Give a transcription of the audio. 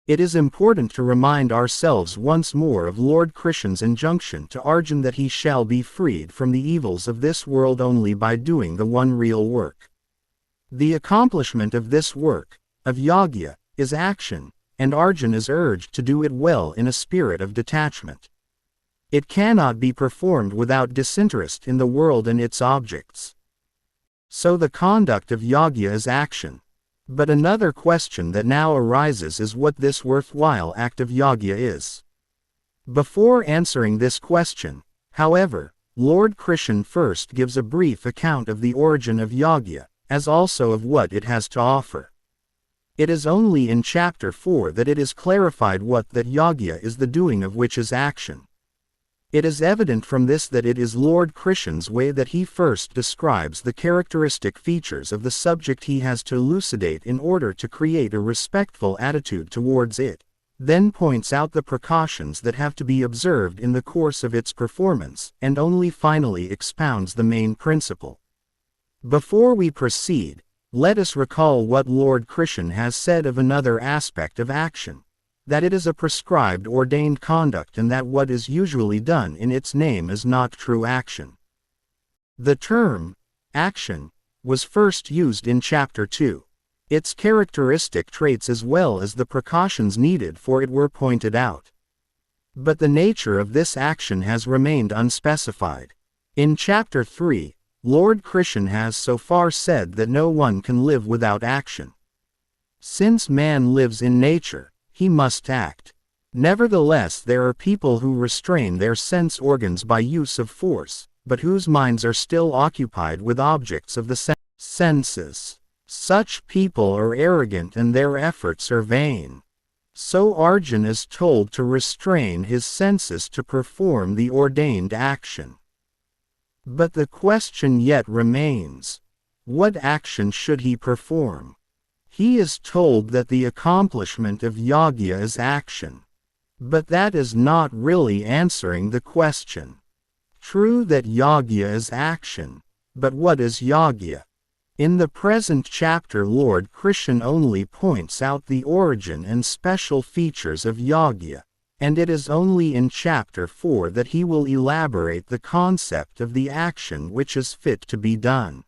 It is important to remind ourselves once more of Lord Krishn's injunction to Arjuna that he shall be freed from the evils of this world only by doing the one real work. The accomplishment of this work, of yagya, is action, and Arjuna is urged to do it well in a spirit of detachment. It cannot be performed without disinterest in the world and its objects. So the conduct of yagya is action. But another question that now arises is what this worthwhile act of yagya is. Before answering this question, however, Lord Krishna first gives a brief account of the origin of yagya, as also of what it has to offer. It is only in chapter 4 that it is clarified what that yagya is, the doing of which is action. It is evident from this that it is Lord Krishna's way that he first describes the characteristic features of the subject he has to elucidate in order to create a respectful attitude towards it, then points out the precautions that have to be observed in the course of its performance, and only finally expounds the main principle. Before we proceed, let us recall what Lord Krishna has said of another aspect of action. That it is a prescribed ordained conduct and that what is usually done in its name is not true action. The term, action, was first used in chapter 2. Its characteristic traits as well as the precautions needed for it were pointed out. But the nature of this action has remained unspecified. In chapter 3, Lord Krishna has so far said that no one can live without action. Since man lives in nature, he must act. Nevertheless, there are people who restrain their sense organs by use of force, but whose minds are still occupied with objects of the senses. Such people are arrogant and their efforts are vain. So Arjuna is told to restrain his senses to perform the ordained action. But the question yet remains, what action should he perform? He is told that the accomplishment of yagya is action. But that is not really answering the question. True that yagya is action, but what is yagya? In the present chapter Lord Krishna only points out the origin and special features of yagya, and it is only in chapter 4 that he will elaborate the concept of the action which is fit to be done.